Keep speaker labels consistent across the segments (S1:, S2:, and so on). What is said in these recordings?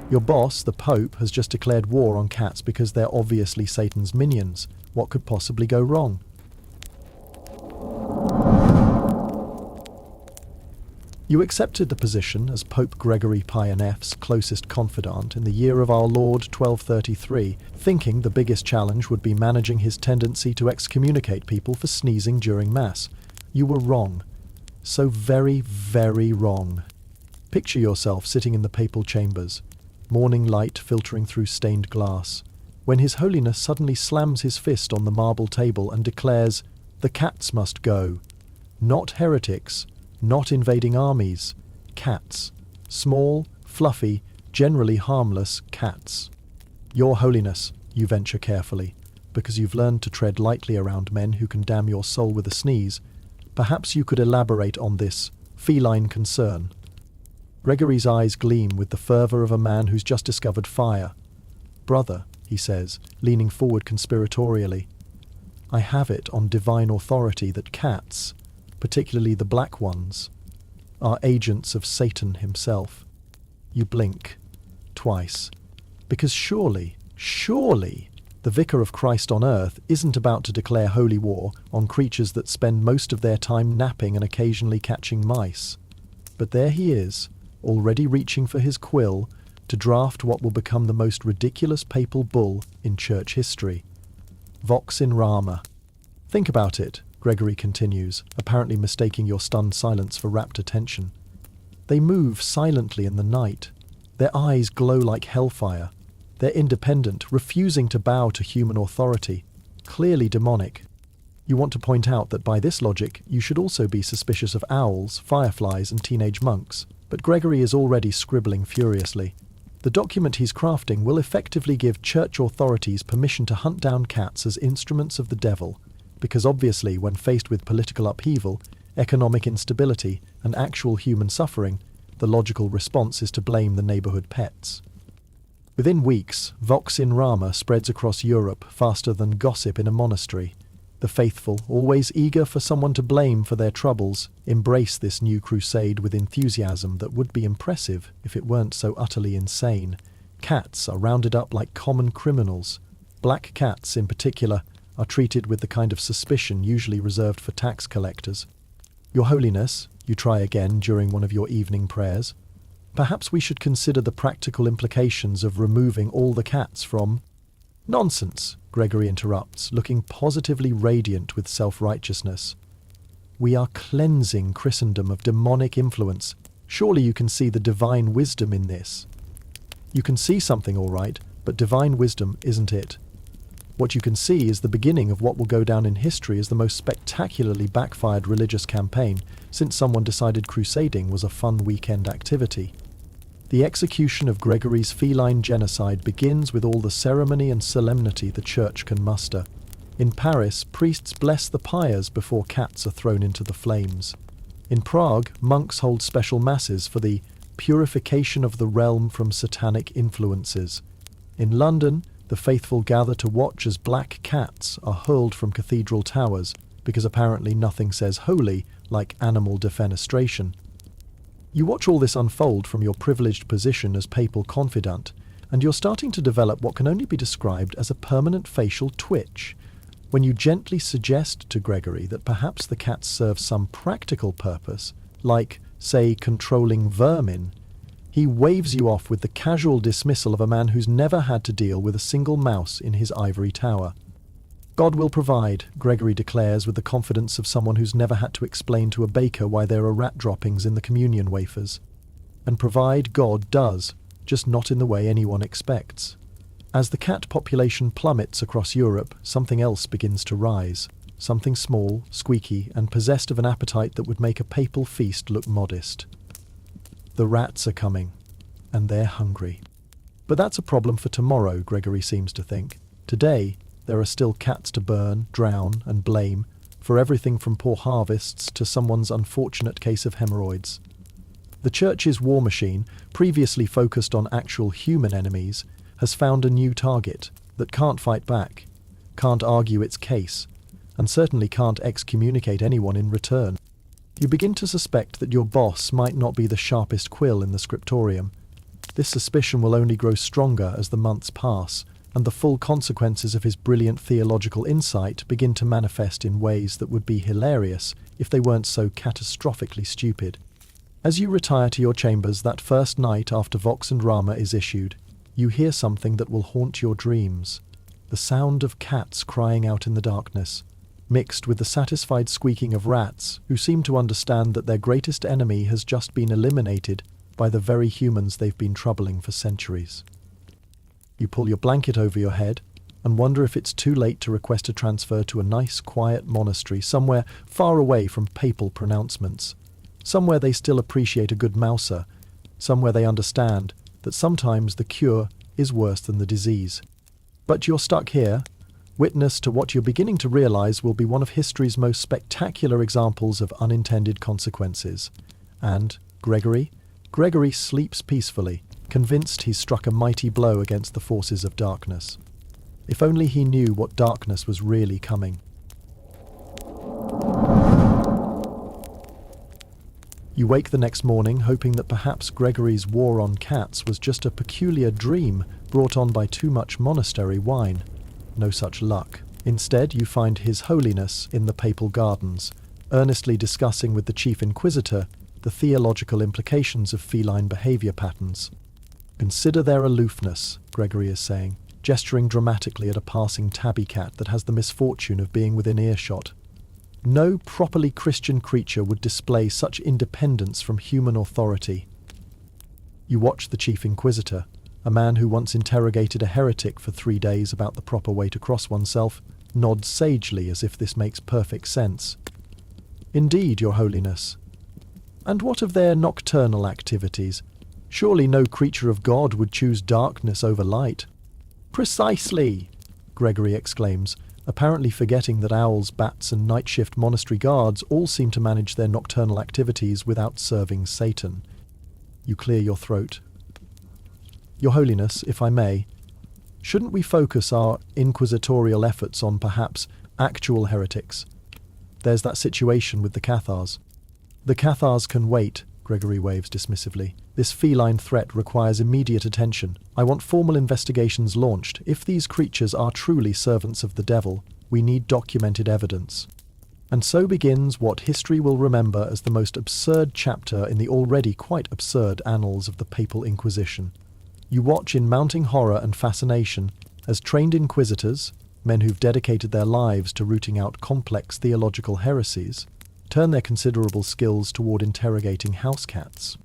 S1: Your boss, the Pope, has just declared war on cats because they're obviously Satan's minions. What could possibly go wrong? You accepted the position as Pope Gregory IX's closest confidant in the year of our Lord 1233, thinking the biggest challenge would be managing his tendency to excommunicate people for sneezing during Mass. You were wrong. So very, very wrong. Picture yourself sitting in the papal chambers, morning light filtering through stained glass, when His Holiness suddenly slams his fist on the marble table and declares, "The cats must go. Not heretics, not invading armies. Cats. Small, fluffy, generally harmless cats." "Your Holiness," you venture carefully, because you've learned to tread lightly around men who can damn your soul with a sneeze, perhaps you could elaborate on this feline concern. Gregory's eyes gleam with the fervour of a man who's just discovered fire. "Brother," he says, leaning forward conspiratorially, "I have it on divine authority that cats, particularly the black ones, are agents of Satan himself." You blink. Twice. Because surely, the Vicar of Christ on earth isn't about to declare holy war on creatures that spend most of their time napping and occasionally catching mice. But there he is, already reaching for his quill to draft what will become the most ridiculous papal bull in church history. Vox in Rama. Think about it, Gregory continues, apparently mistaking your stunned silence for rapt attention. They move silently in the night. Their eyes glow like hellfire. They're independent, refusing to bow to human authority. Clearly demonic. You want to point out that by this logic, you should also be suspicious of owls, fireflies, and teenage monks. But Gregory is already scribbling furiously. The document he's crafting will effectively give church authorities permission to hunt down cats as instruments of the devil, because obviously when faced with political upheaval, economic instability, and actual human suffering, the logical response is to blame the neighbourhood pets. Within weeks, Vox in Rama spreads across Europe faster than gossip in a monastery. The faithful, always eager for someone to blame for their troubles, embrace this new crusade with enthusiasm that would be impressive if it weren't so utterly insane. Cats are rounded up like common criminals. Black cats, in particular, are treated with the kind of suspicion usually reserved for tax collectors. "Your Holiness," you try again during one of your evening prayers, "perhaps we should consider the practical implications of removing all the cats from—" "Nonsense," Gregory interrupts, looking positively radiant with self-righteousness. "We are cleansing Christendom of demonic influence. Surely you can see the divine wisdom in this." You can see something, all right, but divine wisdom isn't it. What you can see is the beginning of what will go down in history as the most spectacularly backfired religious campaign since someone decided crusading was a fun weekend activity. The execution of Gregory's feline genocide begins with all the ceremony and solemnity the church can muster. In Paris, priests bless the pyres before cats are thrown into the flames. In Prague, monks hold special masses for the purification of the realm from satanic influences. In London, the faithful gather to watch as black cats are hurled from cathedral towers, because apparently nothing says holy like animal defenestration. You watch all this unfold from your privileged position as papal confidant, and you're starting to develop what can only be described as a permanent facial twitch. When you gently suggest to Gregory that perhaps the cats serve some practical purpose, like, say, controlling vermin, he waves you off with the casual dismissal of a man who's never had to deal with a single mouse in his ivory tower. "God will provide," Gregory declares with the confidence of someone who's never had to explain to a baker why there are rat droppings in the communion wafers. And provide God does, just not in the way anyone expects. As the cat population plummets across Europe, something else begins to rise. Something small, squeaky, and possessed of an appetite that would make a papal feast look modest. The rats are coming, and they're hungry. But that's a problem for tomorrow, Gregory seems to think. Today, there are still cats to burn, drown, and blame, for everything from poor harvests to someone's unfortunate case of hemorrhoids. The Church's war machine, previously focused on actual human enemies, has found a new target that can't fight back, can't argue its case, and certainly can't excommunicate anyone in return. You begin to suspect that your boss might not be the sharpest quill in the scriptorium. This suspicion will only grow stronger as the months pass, and the full consequences of his brilliant theological insight begin to manifest in ways that would be hilarious if they weren't so catastrophically stupid. As you retire to your chambers that first night after Vox and Rama is issued, you hear something that will haunt your dreams. The sound of cats crying out in the darkness, mixed with the satisfied squeaking of rats who seem to understand that their greatest enemy has just been eliminated by the very humans they've been troubling for centuries. You pull your blanket over your head and wonder if it's too late to request a transfer to a nice, quiet monastery somewhere far away from papal pronouncements, somewhere they still appreciate a good mouser, somewhere they understand that sometimes the cure is worse than the disease. But you're stuck here, witness to what you're beginning to realize will be one of history's most spectacular examples of unintended consequences. And Gregory sleeps peacefully, convinced he's struck a mighty blow against the forces of darkness. If only he knew what darkness was really coming. You wake the next morning hoping that perhaps Gregory's war on cats was just a peculiar dream brought on by too much monastery wine. No such luck. Instead, you find His Holiness in the papal gardens, earnestly discussing with the chief inquisitor the theological implications of feline behavior patterns. Consider their aloofness, Gregory is saying, gesturing dramatically at a passing tabby cat that has the misfortune of being within earshot. No properly Christian creature would display such independence from human authority. You watch the chief inquisitor, a man who once interrogated a heretic for 3 days about the proper way to cross oneself, nods sagely as if this makes perfect sense. Indeed, Your Holiness. And what of their nocturnal activities? Surely no creature of God would choose darkness over light. Precisely, Gregory exclaims, apparently forgetting that owls, bats, and night shift monastery guards all seem to manage their nocturnal activities without serving Satan. You clear your throat. Your Holiness, if I may, shouldn't we focus our inquisitorial efforts on perhaps actual heretics? There's that situation with the Cathars. The Cathars can wait, Gregory waves dismissively. This feline threat requires immediate attention. I want formal investigations launched. If these creatures are truly servants of the devil, we need documented evidence. And so begins what history will remember as the most absurd chapter in the already quite absurd annals of the Papal Inquisition. You watch in mounting horror and fascination as trained inquisitors, men who've dedicated their lives to rooting out complex theological heresies, turn their considerable skills toward interrogating house cats.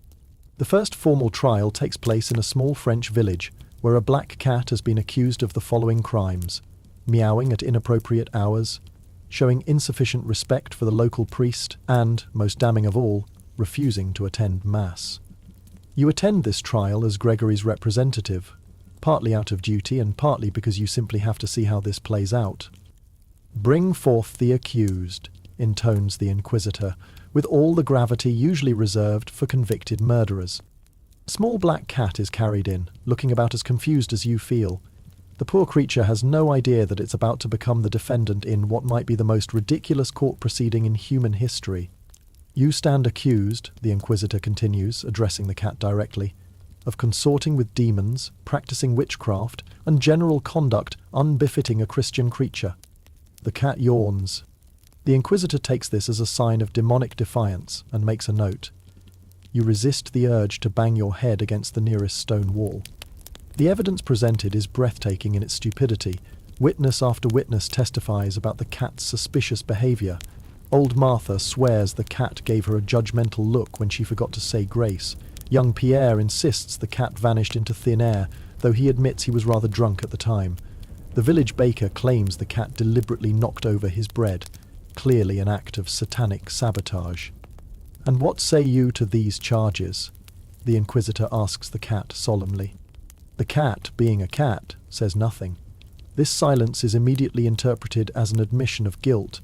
S1: The first formal trial takes place in a small French village where a black cat has been accused of the following crimes: meowing at inappropriate hours, showing insufficient respect for the local priest, and, most damning of all, refusing to attend Mass. You attend this trial as Gregory's representative, partly out of duty and partly because you simply have to see how this plays out. "Bring forth the accused," intones the inquisitor, with all the gravity usually reserved for convicted murderers. A small black cat is carried in, looking about as confused as you feel. The poor creature has no idea that it's about to become the defendant in what might be the most ridiculous court proceeding in human history. You stand accused, the inquisitor continues, addressing the cat directly, of consorting with demons, practicing witchcraft, and general conduct unbefitting a Christian creature. The cat yawns. The inquisitor takes this as a sign of demonic defiance and makes a note. You resist the urge to bang your head against the nearest stone wall. The evidence presented is breathtaking in its stupidity. Witness after witness testifies about the cat's suspicious behaviour. Old Martha swears the cat gave her a judgmental look when she forgot to say grace. Young Pierre insists the cat vanished into thin air, though he admits he was rather drunk at the time. The village baker claims the cat deliberately knocked over his bread, clearly an act of satanic sabotage. "And what say you to these charges?" the inquisitor asks the cat solemnly. The cat, being a cat, says nothing. This silence is immediately interpreted as an admission of guilt.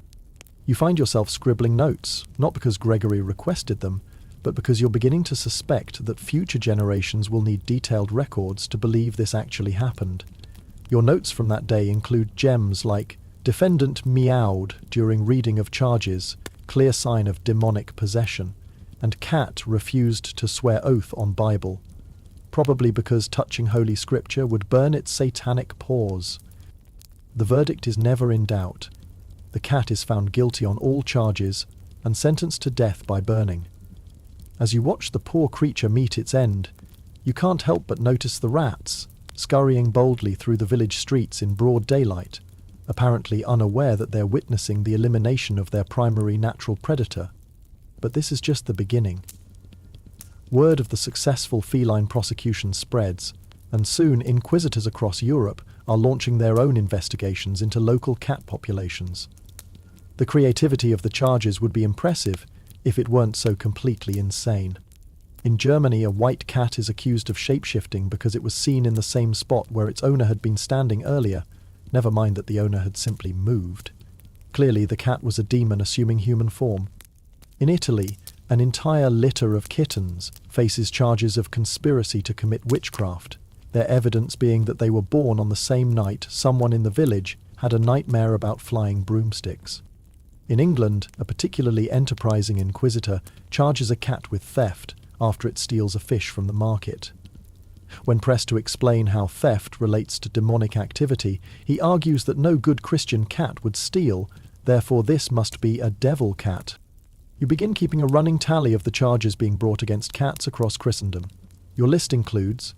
S1: You find yourself scribbling notes, not because Gregory requested them, but because you're beginning to suspect that future generations will need detailed records to believe this actually happened. Your notes from that day include gems like "Defendant meowed during reading of charges, clear sign of demonic possession," and "Cat refused to swear oath on Bible." probably because touching Holy Scripture would burn its satanic paws. The verdict is never in doubt. The cat is found guilty on all charges and sentenced to death by burning. As you watch the poor creature meet its end, you can't help but notice the rats, scurrying boldly through the village streets in broad daylight, apparently unaware that they're witnessing the elimination of their primary natural predator. But this is just the beginning. Word of the successful feline prosecution spreads, and soon inquisitors across Europe are launching their own investigations into local cat populations. The creativity of the charges would be impressive if it weren't so completely insane. In Germany, a white cat is accused of shapeshifting because it was seen in the same spot where its owner had been standing earlier, never mind that the owner had simply moved. Clearly, the cat was a demon assuming human form. In Italy, an entire litter of kittens faces charges of conspiracy to commit witchcraft, their evidence being that they were born on the same night someone in the village had a nightmare about flying broomsticks. In England, a particularly enterprising inquisitor charges a cat with theft after it steals a fish from the market. When pressed to explain how theft relates to demonic activity, he argues that no good Christian cat would steal, therefore this must be a devil cat. You begin keeping a running tally of the charges being brought against cats across Christendom. Your list includes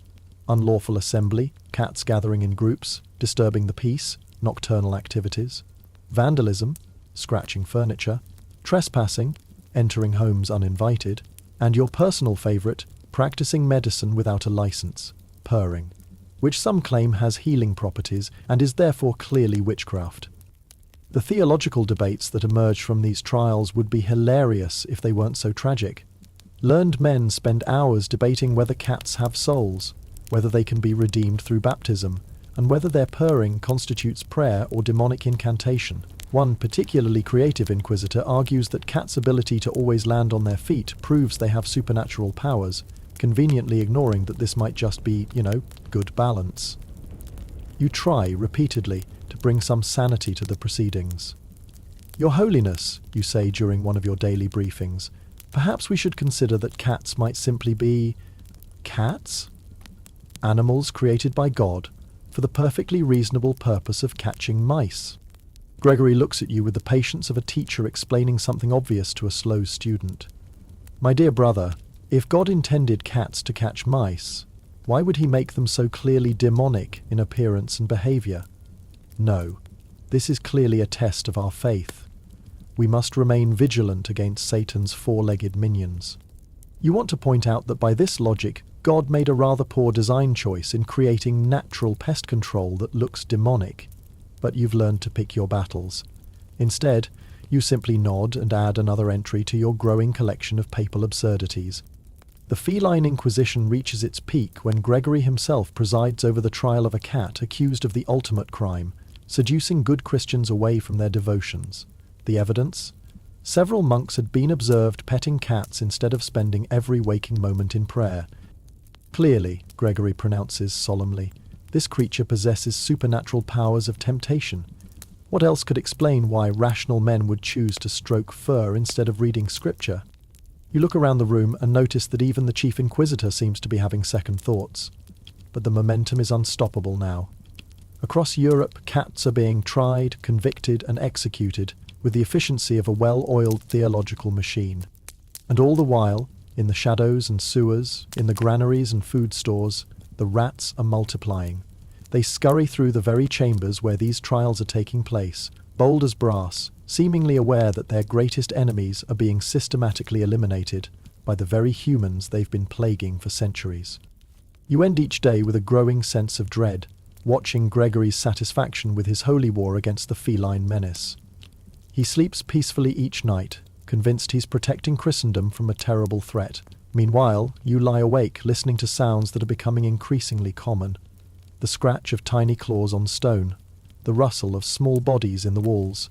S1: unlawful assembly, cats gathering in groups, disturbing the peace, nocturnal activities, vandalism, scratching furniture, trespassing, entering homes uninvited, and your personal favourite, practicing medicine without a license, purring, which some claim has healing properties and is therefore clearly witchcraft. The theological debates that emerge from these trials would be hilarious if they weren't so tragic. Learned men spend hours debating whether cats have souls, whether they can be redeemed through baptism, and whether their purring constitutes prayer or demonic incantation. One particularly creative inquisitor argues that cats' ability to always land on their feet proves they have supernatural powers, conveniently ignoring that this might just be, good balance. You try repeatedly to bring some sanity to the proceedings. Your Holiness, you say during one of your daily briefings, perhaps we should consider that cats might simply be cats? Animals created by God for the perfectly reasonable purpose of catching mice. Gregory looks at you with the patience of a teacher explaining something obvious to a slow student. My dear brother, if God intended cats to catch mice, why would he make them so clearly demonic in appearance and behaviour? No, this is clearly a test of our faith. We must remain vigilant against Satan's four-legged minions. You want to point out that by this logic, God made a rather poor design choice in creating natural pest control that looks demonic. But you've learned to pick your battles. Instead, you simply nod and add another entry to your growing collection of papal absurdities. The feline inquisition reaches its peak when Gregory himself presides over the trial of a cat accused of the ultimate crime, seducing good Christians away from their devotions. The evidence? Several monks had been observed petting cats instead of spending every waking moment in prayer. Clearly, Gregory pronounces solemnly, this creature possesses supernatural powers of temptation. What else could explain why rational men would choose to stroke fur instead of reading scripture? You look around the room and notice that even the chief inquisitor seems to be having second thoughts. But the momentum is unstoppable now. Across Europe, cats are being tried, convicted, and executed with the efficiency of a well-oiled theological machine. And all the while, in the shadows and sewers, in the granaries and food stores, the rats are multiplying. They scurry through the very chambers where these trials are taking place, bold as brass, seemingly aware that their greatest enemies are being systematically eliminated by the very humans they've been plaguing for centuries. You end each day with a growing sense of dread, watching Gregory's satisfaction with his holy war against the feline menace. He sleeps peacefully each night, convinced he's protecting Christendom from a terrible threat. Meanwhile, you lie awake listening to sounds that are becoming increasingly common. The scratch of tiny claws on stone, the rustle of small bodies in the walls,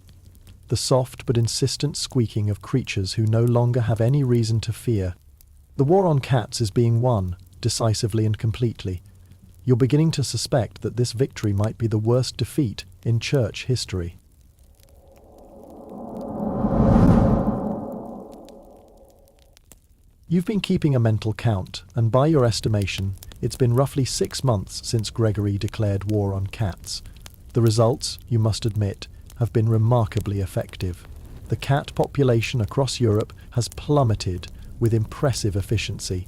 S1: the soft but insistent squeaking of creatures who no longer have any reason to fear. The war on cats is being won, decisively and completely. You're beginning to suspect that this victory might be the worst defeat in church history. You've been keeping a mental count, and by your estimation, It's been roughly 6 months since Gregory declared war on cats. The results, you must admit, have been remarkably effective. The cat population across Europe has plummeted with impressive efficiency.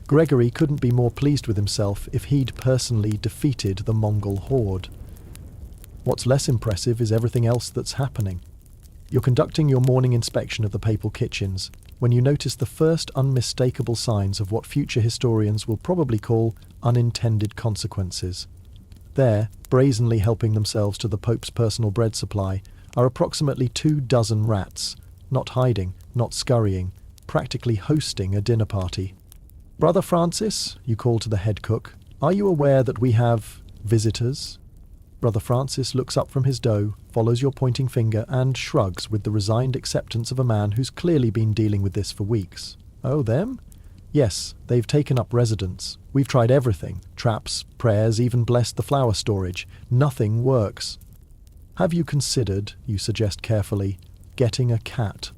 S1: Gregory couldn't be more pleased with himself if he'd personally defeated the Mongol horde. What's less impressive is everything else that's happening. You're conducting your morning inspection of the papal kitchens when you notice the first unmistakable signs of what future historians will probably call unintended consequences. There, brazenly helping themselves to the Pope's personal bread supply, are approximately 24 rats, not hiding, not scurrying, practically hosting a dinner party. "Brother Francis," you call to the head cook, "are you aware that we have visitors?" Brother Francis looks up from his dough, follows your pointing finger, and shrugs with the resigned acceptance of a man who's clearly been dealing with this for weeks. "Oh, them?" "Yes, they've taken up residence. We've tried everything. Traps, prayers, even blessed the flour storage. Nothing works." "Have you considered," you suggest carefully, "getting a cat?"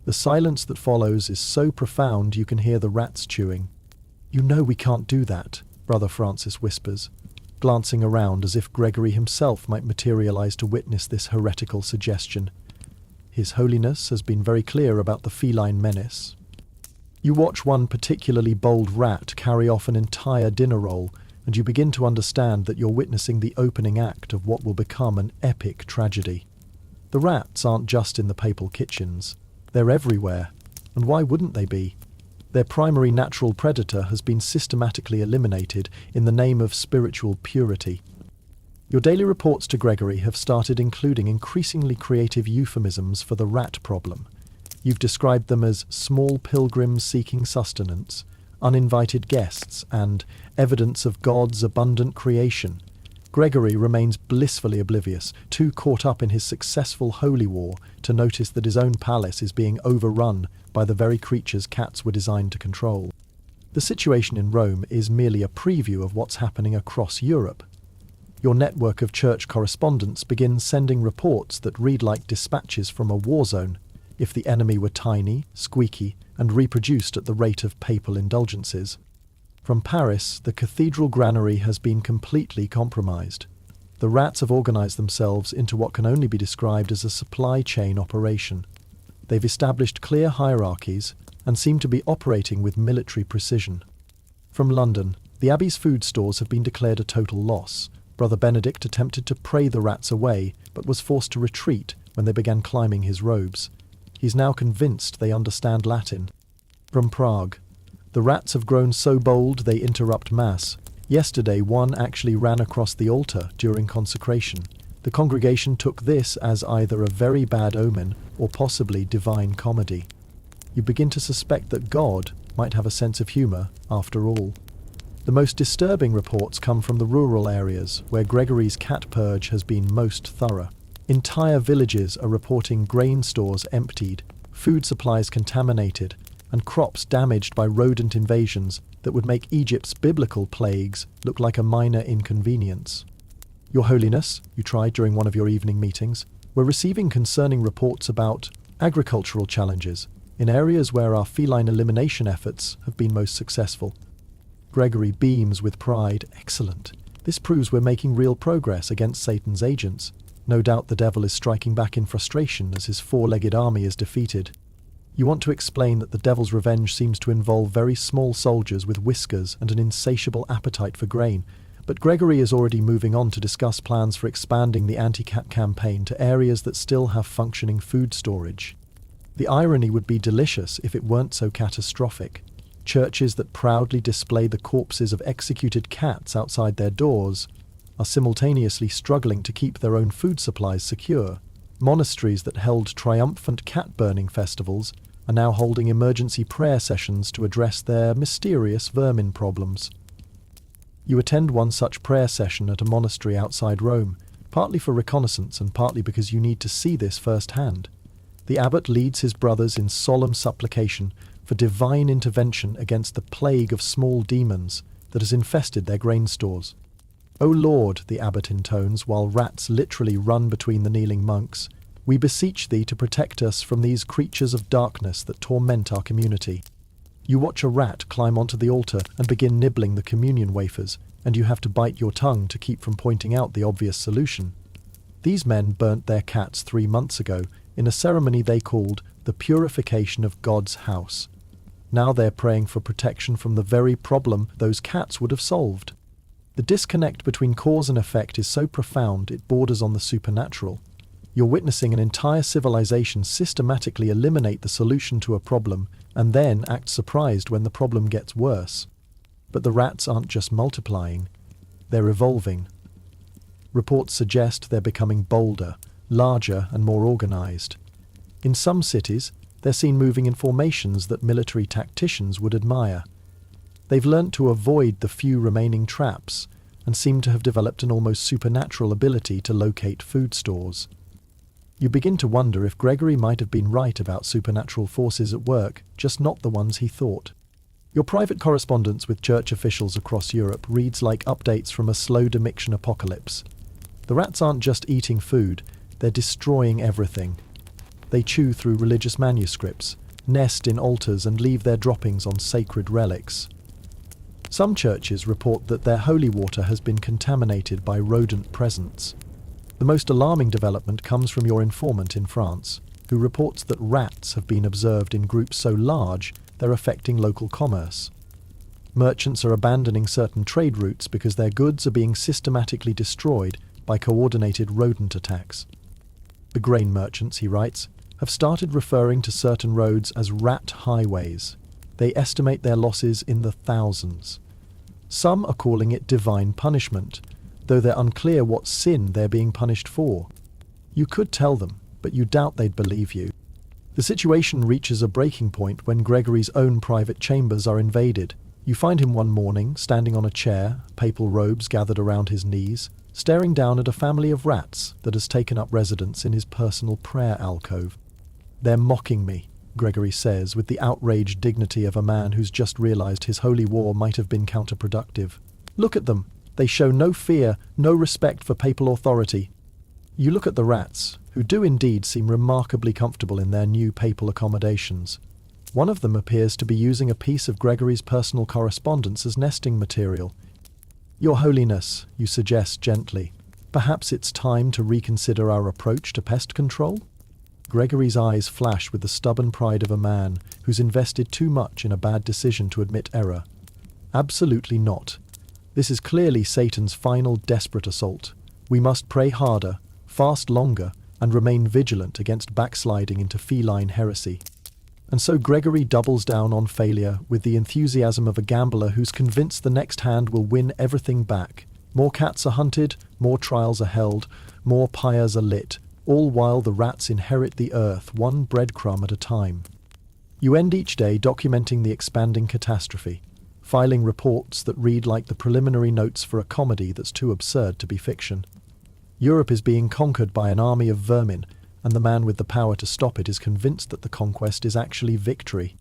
S1: The silence that follows is so profound you can hear the rats chewing. "You know we can't do that," Brother Francis whispers, glancing around as if Gregory himself might materialize to witness this heretical suggestion. His Holiness has been very clear about the feline menace. You watch one particularly bold rat carry off an entire dinner roll, and you begin to understand that you're witnessing the opening act of what will become an epic tragedy. The rats aren't just in the papal kitchens. They're everywhere. And why wouldn't they be? Their primary natural predator has been systematically eliminated in the name of spiritual purity. Your daily reports to Gregory have started including increasingly creative euphemisms for the rat problem. You've described them as small pilgrims seeking sustenance, uninvited guests, and evidence of God's abundant creation. Gregory remains blissfully oblivious, too caught up in his successful holy war to notice that his own palace is being overrun by the very creatures cats were designed to control. The situation in Rome is merely a preview of what's happening across Europe. Your network of church correspondents begins sending reports that read like dispatches from a war zone, if the enemy were tiny, squeaky, and reproduced at the rate of papal indulgences. From Paris, the cathedral granary has been completely compromised. The rats have organized themselves into what can only be described as a supply chain operation. They've established clear hierarchies and seem to be operating with military precision. From London, the Abbey's food stores have been declared a total loss. Brother Benedict attempted to pray the rats away, but was forced to retreat when they began climbing his robes. He's now convinced they understand Latin. From Prague, the rats have grown so bold they interrupt Mass. Yesterday, one actually ran across the altar during consecration. The congregation took this as either a very bad omen or possibly divine comedy. You begin to suspect that God might have a sense of humour after all. The most disturbing reports come from the rural areas, where Gregory's cat purge has been most thorough. Entire villages are reporting grain stores emptied, food supplies contaminated, and crops damaged by rodent invasions that would make Egypt's biblical plagues look like a minor inconvenience. Your Holiness, you tried during one of your evening meetings, we're receiving concerning reports about agricultural challenges in areas where our feline elimination efforts have been most successful. Gregory beams with pride. Excellent. This proves we're making real progress against Satan's agents. No doubt the devil is striking back in frustration as his four-legged army is defeated. You want to explain that the devil's revenge seems to involve very small soldiers with whiskers and an insatiable appetite for grain, but Gregory is already moving on to discuss plans for expanding the anti-cat campaign to areas that still have functioning food storage. The irony would be delicious if it weren't so catastrophic. Churches that proudly display the corpses of executed cats outside their doors are simultaneously struggling to keep their own food supplies secure. Monasteries that held triumphant cat-burning festivals are now holding emergency prayer sessions to address their mysterious vermin problems. You attend one such prayer session at a monastery outside Rome, partly for reconnaissance and partly because you need to see this firsthand. The abbot leads his brothers in solemn supplication for divine intervention against the plague of small demons that has infested their grain stores. "O Lord," the abbot intones, while rats literally run between the kneeling monks, "we beseech thee to protect us from these creatures of darkness that torment our community." You watch a rat climb onto the altar and begin nibbling the communion wafers, and you have to bite your tongue to keep from pointing out the obvious solution. These men burnt their cats 3 months ago in a ceremony they called the purification of God's house. Now they're praying for protection from the very problem those cats would have solved. The disconnect between cause and effect is so profound it borders on the supernatural. You're witnessing an entire civilization systematically eliminate the solution to a problem and then act surprised when the problem gets worse. But the rats aren't just multiplying, they're evolving. Reports suggest they're becoming bolder, larger and more organized. In some cities, they're seen moving in formations that military tacticians would admire. They've learnt to avoid the few remaining traps and seem to have developed an almost supernatural ability to locate food stores. You begin to wonder if Gregory might have been right about supernatural forces at work, just not the ones he thought. Your private correspondence with church officials across Europe reads like updates from a slow Domitian apocalypse. The rats aren't just eating food, they're destroying everything. They chew through religious manuscripts, nest in altars and leave their droppings on sacred relics. Some churches report that their holy water has been contaminated by rodent presence. The most alarming development comes from your informant in France, who reports that rats have been observed in groups so large they're affecting local commerce. Merchants are abandoning certain trade routes because their goods are being systematically destroyed by coordinated rodent attacks. The grain merchants, he writes, have started referring to certain roads as rat highways. They estimate their losses in the thousands. Some are calling it divine punishment, though they're unclear what sin they're being punished for. You could tell them, but you doubt they'd believe you. The situation reaches a breaking point when Gregory's own private chambers are invaded. You find him one morning, standing on a chair, papal robes gathered around his knees, staring down at a family of rats that has taken up residence in his personal prayer alcove. "They're mocking me," Gregory says with the outraged dignity of a man who's just realized his holy war might have been counterproductive. "Look at them. They show no fear, no respect for papal authority." You look at the rats, who do indeed seem remarkably comfortable in their new papal accommodations. One of them appears to be using a piece of Gregory's personal correspondence as nesting material. "Your Holiness," you suggest gently, "perhaps it's time to reconsider our approach to pest control?" Gregory's eyes flash with the stubborn pride of a man who's invested too much in a bad decision to admit error. "Absolutely not. This is clearly Satan's final desperate assault. We must pray harder, fast longer, and remain vigilant against backsliding into feline heresy." And so Gregory doubles down on failure with the enthusiasm of a gambler who's convinced the next hand will win everything back. More cats are hunted, more trials are held, more pyres are lit, all while the rats inherit the earth one breadcrumb at a time. You end each day documenting the expanding catastrophe, filing reports that read like the preliminary notes for a comedy that's too absurd to be fiction. Europe is being conquered by an army of vermin, and the man with the power to stop it is convinced that the conquest is actually victory.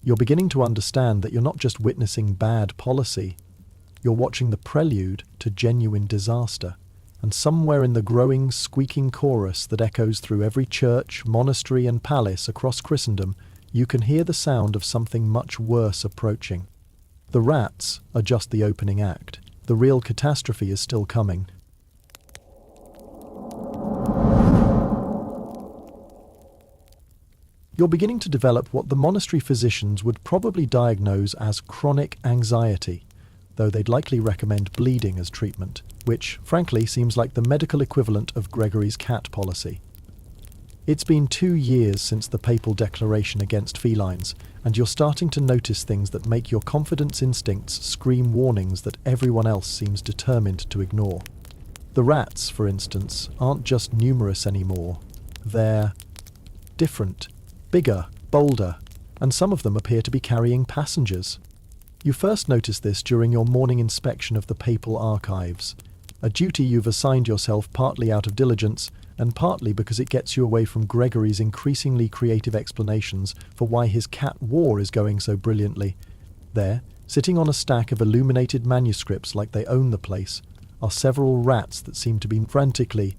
S1: You're beginning to understand that you're not just witnessing bad policy, you're watching the prelude to genuine disaster. And somewhere in the growing, squeaking chorus that echoes through every church, monastery and palace across Christendom, you can hear the sound of something much worse approaching. The rats are just the opening act. The real catastrophe is still coming. You're beginning to develop what the monastery physicians would probably diagnose as chronic anxiety, though they'd likely recommend bleeding as treatment, which, frankly, seems like the medical equivalent of Gregory's cat policy. It's been 2 years since the papal declaration against felines, and you're starting to notice things that make your confidence instincts scream warnings that everyone else seems determined to ignore. The rats, for instance, aren't just numerous anymore. They're different, bigger, bolder, and some of them appear to be carrying passengers. You first notice this during your morning inspection of the papal archives, a duty you've assigned yourself partly out of diligence and partly because it gets you away from Gregory's increasingly creative explanations for why his cat war is going so brilliantly. There, sitting on a stack of illuminated manuscripts like they own the place, are several rats that seem to be frantically.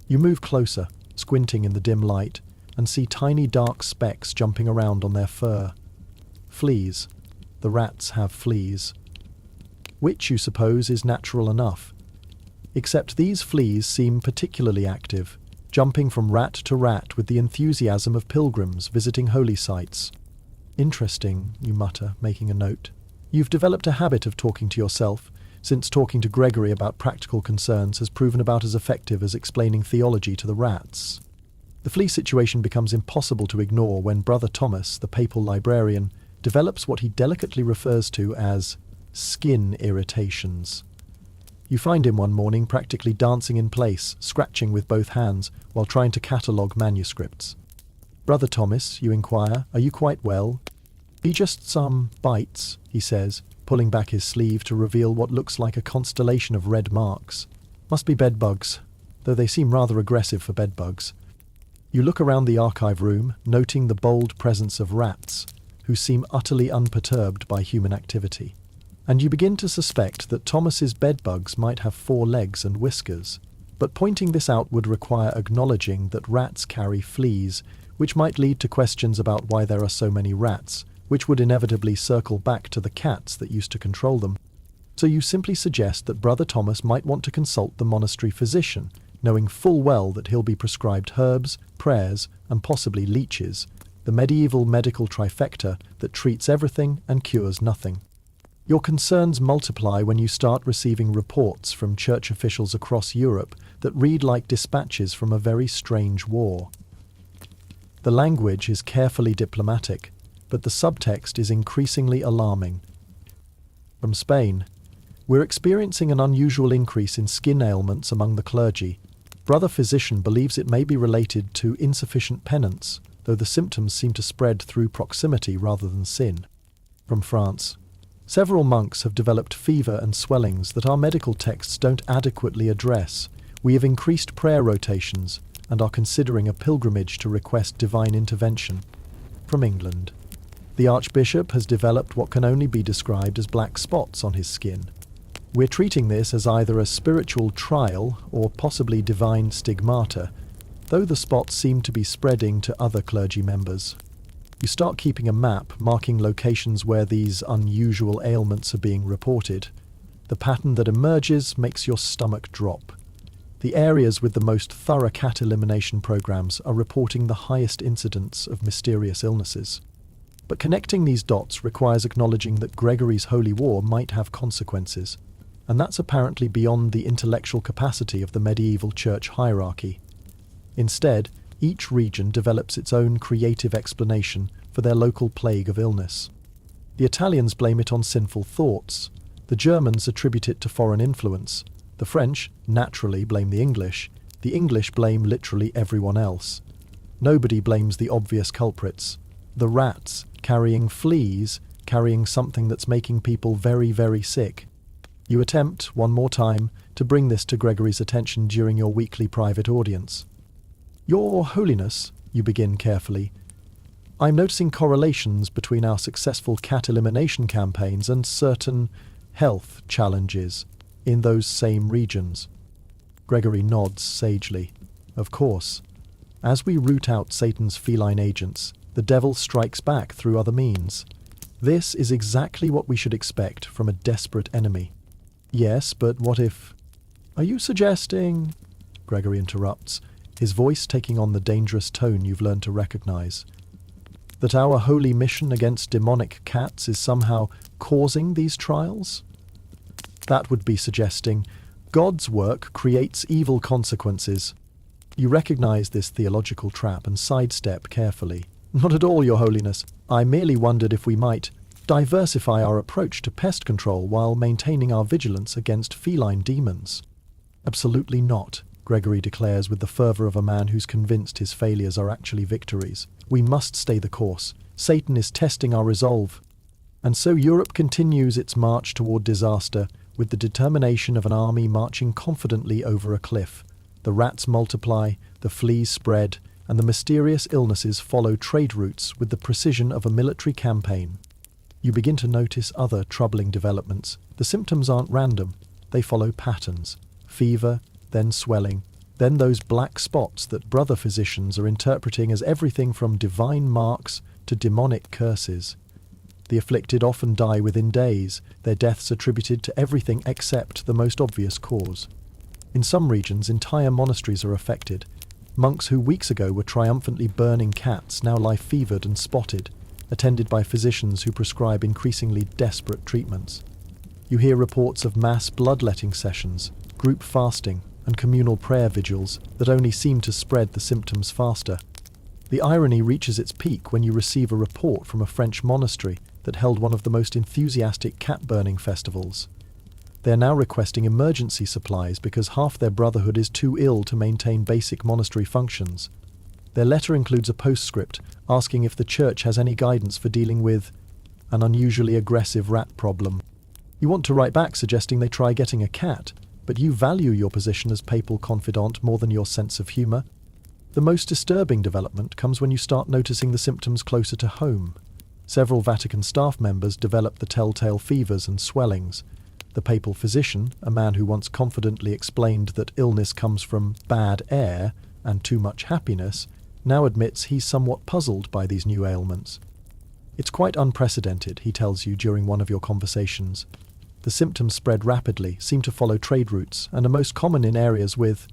S1: You move closer, squinting in the dim light, and see tiny dark specks jumping around on their fur. fleas. The rats have fleas. Which, you suppose, is natural enough. Except these fleas seem particularly active, jumping from rat to rat with the enthusiasm of pilgrims visiting holy sites. Interesting, you mutter, making a note. You've developed a habit of talking to yourself, since talking to Gregory about practical concerns has proven about as effective as explaining theology to the rats. The flea situation becomes impossible to ignore when Brother Thomas, the papal librarian, develops what he delicately refers to as skin irritations. You find him one morning practically dancing in place, scratching with both hands, while trying to catalogue manuscripts. "Brother Thomas," you inquire, "are you quite well?" "Just some bites," he says, pulling back his sleeve to reveal what looks like a constellation of red marks. "Must be bedbugs, though they seem rather aggressive for bedbugs." You look around the archive room, noting the bold presence of rats, who seem utterly unperturbed by human activity. And you begin to suspect that Thomas's bedbugs might have 4 legs and whiskers. But pointing this out would require acknowledging that rats carry fleas, which might lead to questions about why there are so many rats, which would inevitably circle back to the cats that used to control them. So you simply suggest that Brother Thomas might want to consult the monastery physician, knowing full well that he'll be prescribed herbs, prayers, and possibly leeches, the medieval medical trifecta that treats everything and cures nothing. Your concerns multiply when you start receiving reports from church officials across Europe that read like dispatches from a very strange war. The language is carefully diplomatic, but the subtext is increasingly alarming. From Spain, "We're experiencing an unusual increase in skin ailments among the clergy. Brother physician believes it may be related to insufficient penance, though the symptoms seem to spread through proximity rather than sin." From France, "Several monks have developed fever and swellings that our medical texts don't adequately address. We have increased prayer rotations and are considering a pilgrimage to request divine intervention." From England, "The Archbishop has developed what can only be described as black spots on his skin. We're treating this as either a spiritual trial or possibly divine stigmata, though the spots seem to be spreading to other clergy members." You start keeping a map marking locations where these unusual ailments are being reported. The pattern that emerges makes your stomach drop. The areas with the most thorough cat elimination programs are reporting the highest incidence of mysterious illnesses. But connecting these dots requires acknowledging that Gregory's holy war might have consequences, and that's apparently beyond the intellectual capacity of the medieval church hierarchy. Instead, each region develops its own creative explanation for their local plague of illness. The Italians blame it on sinful thoughts, the Germans attribute it to foreign influence, the French naturally blame the English blame literally everyone else. Nobody blames the obvious culprits, the rats carrying fleas, carrying something that's making people very, very sick. You attempt, one more time, to bring this to Gregory's attention during your weekly private audience. "Your Holiness," you begin carefully, "I'm noticing correlations between our successful cat elimination campaigns and certain health challenges in those same regions." Gregory nods sagely. "Of course. As we root out Satan's feline agents, the devil strikes back through other means. This is exactly what we should expect from a desperate enemy." "Yes, but what if—" "Are you suggesting—" Gregory interrupts, his voice taking on the dangerous tone you've learned to recognize. "That our holy mission against demonic cats is somehow causing these trials?" That would be suggesting God's work creates evil consequences. You recognize this theological trap and sidestep carefully. "Not at all, Your Holiness. I merely wondered if we might diversify our approach to pest control while maintaining our vigilance against feline demons." "Absolutely not," Gregory declares with the fervour of a man who's convinced his failures are actually victories. "We must stay the course. Satan is testing our resolve." And so Europe continues its march toward disaster with the determination of an army marching confidently over a cliff. The rats multiply, the fleas spread, and the mysterious illnesses follow trade routes with the precision of a military campaign. You begin to notice other troubling developments. The symptoms aren't random. They follow patterns. Fever, then swelling, then those black spots that brother physicians are interpreting as everything from divine marks to demonic curses. The afflicted often die within days, their deaths attributed to everything except the most obvious cause. In some regions, entire monasteries are affected. Monks who weeks ago were triumphantly burning cats now lie fevered and spotted, attended by physicians who prescribe increasingly desperate treatments. You hear reports of mass bloodletting sessions, group fasting, and communal prayer vigils that only seem to spread the symptoms faster. The irony reaches its peak when you receive a report from a French monastery that held one of the most enthusiastic cat-burning festivals. They are now requesting emergency supplies because half their brotherhood is too ill to maintain basic monastery functions. Their letter includes a postscript asking if the church has any guidance for dealing with an unusually aggressive rat problem. You want to write back suggesting they try getting a cat, but you value your position as papal confidant more than your sense of humour. The most disturbing development comes when you start noticing the symptoms closer to home. Several Vatican staff members develop the telltale fevers and swellings. The papal physician, a man who once confidently explained that illness comes from bad air and too much happiness, now admits he's somewhat puzzled by these new ailments. It's quite unprecedented, he tells you during one of your conversations. The symptoms spread rapidly, seem to follow trade routes, and are most common in areas with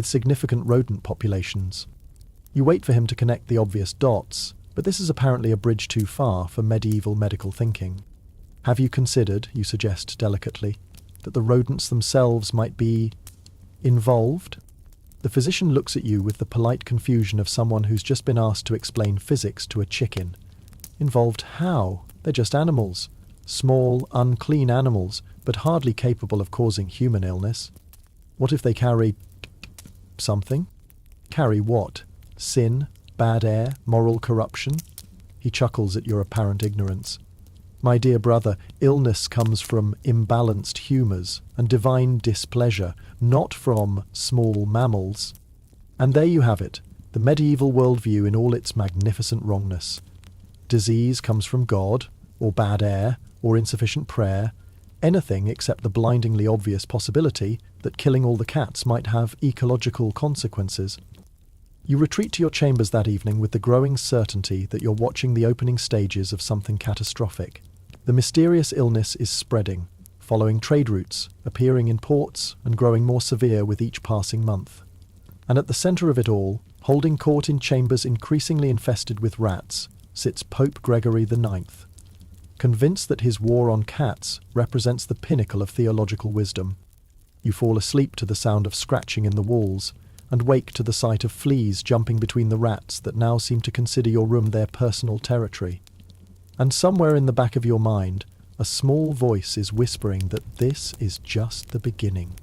S1: significant rodent populations. You wait for him to connect the obvious dots, but this is apparently a bridge too far for medieval medical thinking. Have you considered, you suggest delicately, that the rodents themselves might be involved? The physician looks at you with the polite confusion of someone who's just been asked to explain physics to a chicken. Involved how? They're just animals. Small, unclean animals, but hardly capable of causing human illness. What if they carry something? Carry what? Sin? Bad air? Moral corruption? He chuckles at your apparent ignorance. My dear brother, illness comes from imbalanced humours and divine displeasure, not from small mammals. And there you have it, the medieval worldview in all its magnificent wrongness. Disease comes from God, or bad air, or insufficient prayer, anything except the blindingly obvious possibility that killing all the cats might have ecological consequences. You retreat to your chambers that evening with the growing certainty that you're watching the opening stages of something catastrophic. The mysterious illness is spreading, following trade routes, appearing in ports, and growing more severe with each passing month. And at the centre of it all, holding court in chambers increasingly infested with rats, sits Pope Gregory IX. Convinced that his war on cats represents the pinnacle of theological wisdom. You fall asleep to the sound of scratching in the walls, and wake to the sight of fleas jumping between the rats that now seem to consider your room their personal territory. And somewhere in the back of your mind, a small voice is whispering that this is just the beginning.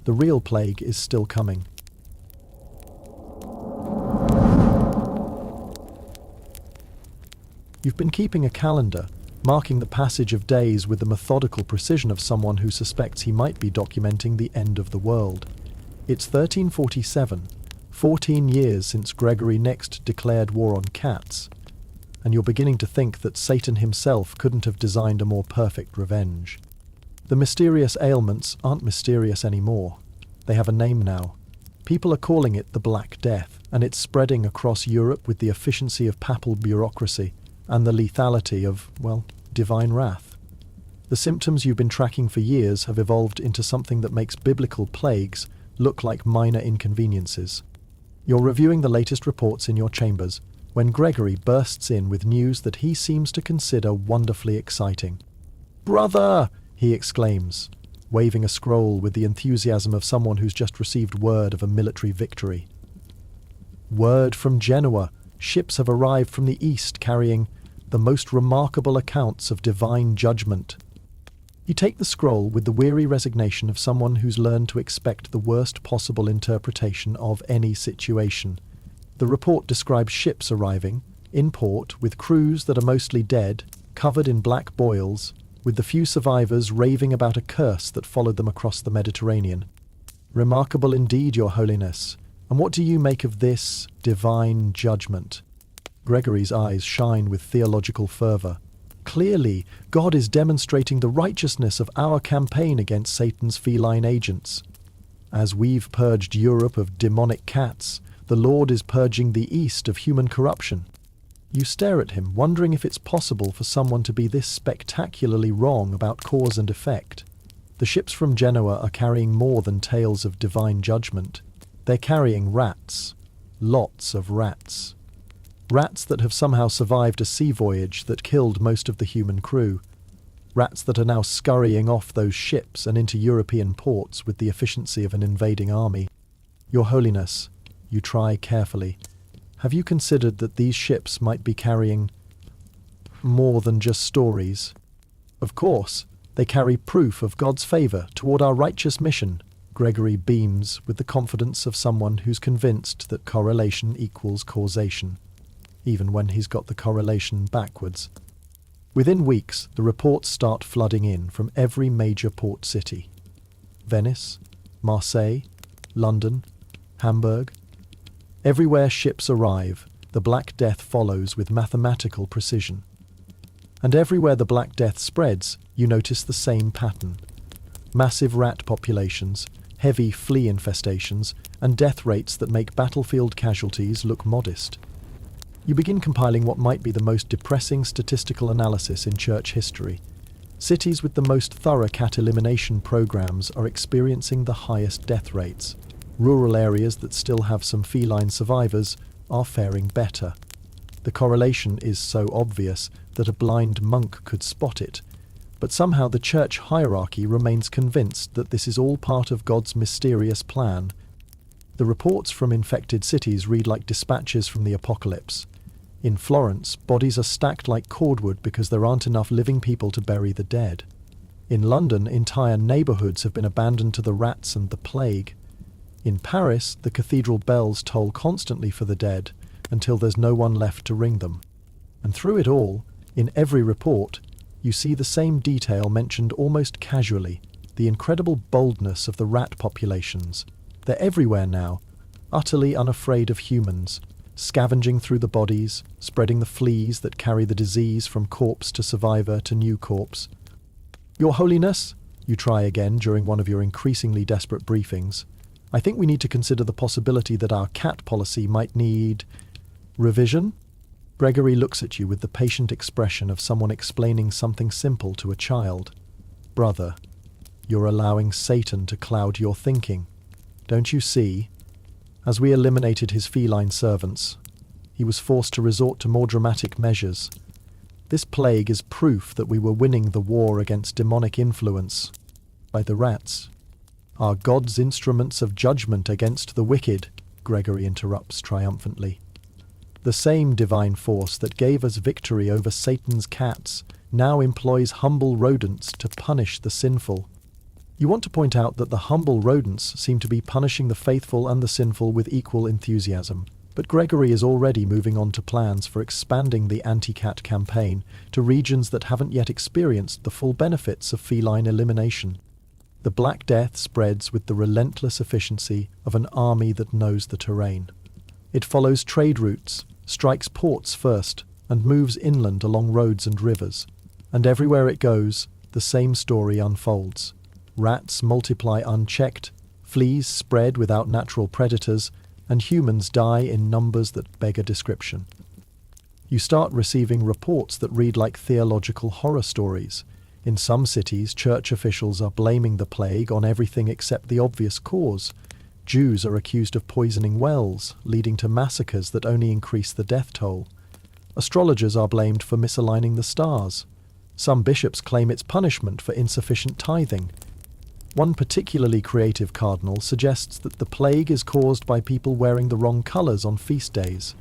S1: The real plague is still coming. You've been keeping a calendar, marking the passage of days with the methodical precision of someone who suspects he might be documenting the end of the world. It's 1347, 14 years since Gregory IX declared war on cats, and you're beginning to think that Satan himself couldn't have designed a more perfect revenge. The mysterious ailments aren't mysterious anymore. They have a name now. People are calling it the Black Death, and it's spreading across Europe with the efficiency of papal bureaucracy and the lethality of, divine wrath. The symptoms you've been tracking for years have evolved into something that makes biblical plagues look like minor inconveniences. You're reviewing the latest reports in your chambers when Gregory bursts in with news that he seems to consider wonderfully exciting. "Brother!" he exclaims, waving a scroll with the enthusiasm of someone who's just received word of a military victory. Word from Genoa. Ships have arrived from the east carrying the most remarkable accounts of divine judgment. You take the scroll with the weary resignation of someone who's learned to expect the worst possible interpretation of any situation. The report describes ships arriving, in port, with crews that are mostly dead, covered in black boils, with the few survivors raving about a curse that followed them across the Mediterranean. Remarkable indeed, Your Holiness. And what do you make of this divine judgment? Gregory's eyes shine with theological fervour. Clearly, God is demonstrating the righteousness of our campaign against Satan's feline agents. As we've purged Europe of demonic cats, the Lord is purging the East of human corruption. You stare at him, wondering if it's possible for someone to be this spectacularly wrong about cause and effect. The ships from Genoa are carrying more than tales of divine judgment. They're carrying rats. Lots of rats. Rats that have somehow survived a sea voyage that killed most of the human crew. Rats that are now scurrying off those ships and into European ports with the efficiency of an invading army. Your Holiness, you try carefully. Have you considered that these ships might be carrying more than just stories? Of course, they carry proof of God's favour toward our righteous mission. Gregory beams with the confidence of someone who's convinced that correlation equals causation, even when he's got the correlation backwards. Within weeks, the reports start flooding in from every major port city. Venice, Marseille, London, Hamburg. Everywhere ships arrive, the Black Death follows with mathematical precision. And everywhere the Black Death spreads, you notice the same pattern. Massive rat populations, heavy flea infestations, and death rates that make battlefield casualties look modest. You begin compiling what might be the most depressing statistical analysis in church history. Cities with the most thorough cat elimination programs are experiencing the highest death rates. Rural areas that still have some feline survivors are faring better. The correlation is so obvious that a blind monk could spot it, but somehow the church hierarchy remains convinced that this is all part of God's mysterious plan. The reports from infected cities read like dispatches from the apocalypse. In Florence, bodies are stacked like cordwood because there aren't enough living people to bury the dead. In London, entire neighbourhoods have been abandoned to the rats and the plague. In Paris, the cathedral bells toll constantly for the dead until there's no one left to ring them. And through it all, in every report, you see the same detail mentioned almost casually, the incredible boldness of the rat populations. They're everywhere now, utterly unafraid of humans, scavenging through the bodies, spreading the fleas that carry the disease from corpse to survivor to new corpse. Your Holiness, you try again during one of your increasingly desperate briefings, I think we need to consider the possibility that our cat policy might need revision? Gregory looks at you with the patient expression of someone explaining something simple to a child. Brother, you're allowing Satan to cloud your thinking. Don't you see? As we eliminated his feline servants, he was forced to resort to more dramatic measures. This plague is proof that we were winning the war against demonic influence by the rats. Are God's instruments of judgment against the wicked, Gregory interrupts triumphantly. The same divine force that gave us victory over Satan's cats now employs humble rodents to punish the sinful. You want to point out that the humble rodents seem to be punishing the faithful and the sinful with equal enthusiasm, but Gregory is already moving on to plans for expanding the anti-cat campaign to regions that haven't yet experienced the full benefits of feline elimination. The Black Death spreads with the relentless efficiency of an army that knows the terrain. It follows trade routes, strikes ports first, and moves inland along roads and rivers. And everywhere it goes, the same story unfolds. Rats multiply unchecked, fleas spread without natural predators, and humans die in numbers that beg a description. You start receiving reports that read like theological horror stories. In some cities, church officials are blaming the plague on everything except the obvious cause. Jews are accused of poisoning wells, leading to massacres that only increase the death toll. Astrologers are blamed for misaligning the stars. Some bishops claim it's punishment for insufficient tithing. One particularly creative cardinal suggests that the plague is caused by people wearing the wrong colours on feast days.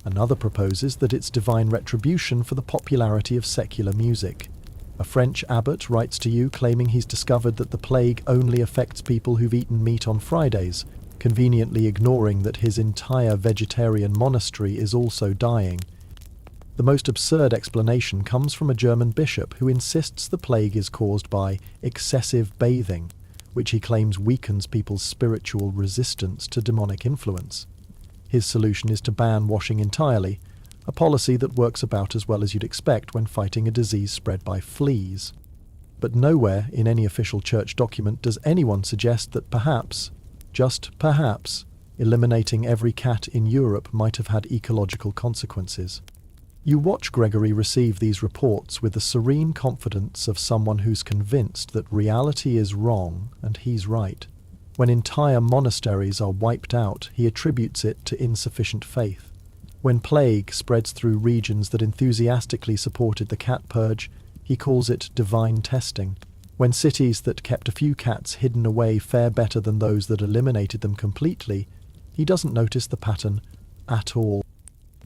S1: Another proposes that it's divine retribution for the popularity of secular music. A French abbot writes to you claiming he's discovered that the plague only affects people who've eaten meat on Fridays, conveniently ignoring that his entire vegetarian monastery is also dying. The most absurd explanation comes from a German bishop who insists the plague is caused by excessive bathing, which he claims weakens people's spiritual resistance to demonic influence. His solution is to ban washing entirely, a policy that works about as well as you'd expect when fighting a disease spread by fleas. But nowhere in any official church document does anyone suggest that perhaps, just perhaps, eliminating every cat in Europe might have had ecological consequences. You watch Gregory receive these reports with the serene confidence of someone who's convinced that reality is wrong and he's right. When entire monasteries are wiped out, he attributes it to insufficient faith. When plague spreads through regions that enthusiastically supported the cat purge, he calls it divine testing. When cities that kept a few cats hidden away fare better than those that eliminated them completely, he doesn't notice the pattern at all.